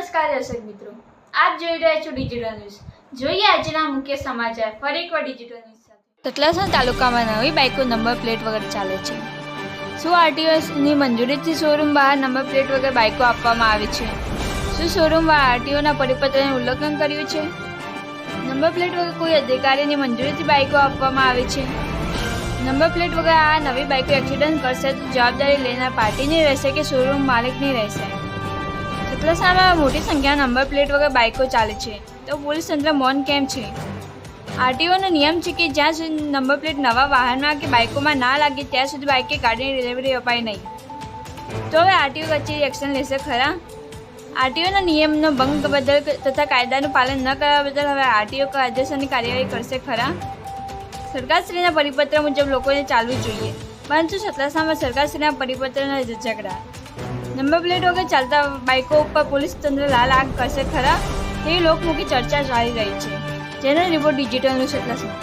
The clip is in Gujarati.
નમસ્કાર દર્શક મિત્રો, આપ જોઈ રહ્યા છો ડિજિટલ ન્યૂઝ। જોઈએ આજના મુખ્ય સમાચાર ફરી એકવાર ડિજિટલ ન્યૂઝ સાથે। સતલાસણા તાલુકામાં નવી બાઇકો નંબર પ્લેટ વગર ચાલે છે। શું આરટીઓની મંજૂરીથી શોરૂમ બહાર નંબર પ્લેટ વગર બાઇકો આપવામાં આવી છે? શું શોરૂમ આરટીઓના પરિપત્રનું ઉલ્લંઘન કર્યું છે? નંબર પ્લેટ વગર કોઈ અધિકારીની મંજૂરીથી બાઇકો આપવામાં આવી છે? નંબર પ્લેટ વગર આ નવી બાઇકો એક્સિડન્ટ કરશે તો જવાબદારી લેનાર પાર્ટીની રહેશે કે શોરૂમ માલિકની રહેશે? સતલાસણામાં મોટી સંખ્યામાં નંબર પ્લેટ વગર બાઇકો ચાલે છે તો પોલીસ તંત્ર મૌન કેમ છે? આરટીઓનો નિયમ છે કે જ્યાં સુધી નંબર પ્લેટ નવા વાહનમાં કે બાઇકોમાં ના લાગે ત્યાં સુધી બાઇકે ગાડીની ડિલિવરી અપાય નહીં। તો હવે આરટીઓ કચેરી એક્શન લેશે ખરા? આરટીઓના નિયમનો ભંગ બદલ તથા કાયદાનું પાલન ન કરવા બદલ હવે આરટીઓ કાયદેસરની કાર્યવાહી કરશે ખરા? સરકારશ્રીના પરિપત્ર મુજબ લોકોને ચાલવું જોઈએ, પરંતુ સતલાસણામાં સરકારશ્રીના પરિપત્રના ઝઘડા। નંબર પ્લેટ વગર ચાલતા બાઇકો ઉપર પોલીસ તંત્ર લાલ આંખ કરશે ખરા? તેવી લોકમુખી ચર્ચા ચાલી રહી છે, જેનો રિપોર્ટ ડિજિટલ ન્યૂઝ સતલાસણા।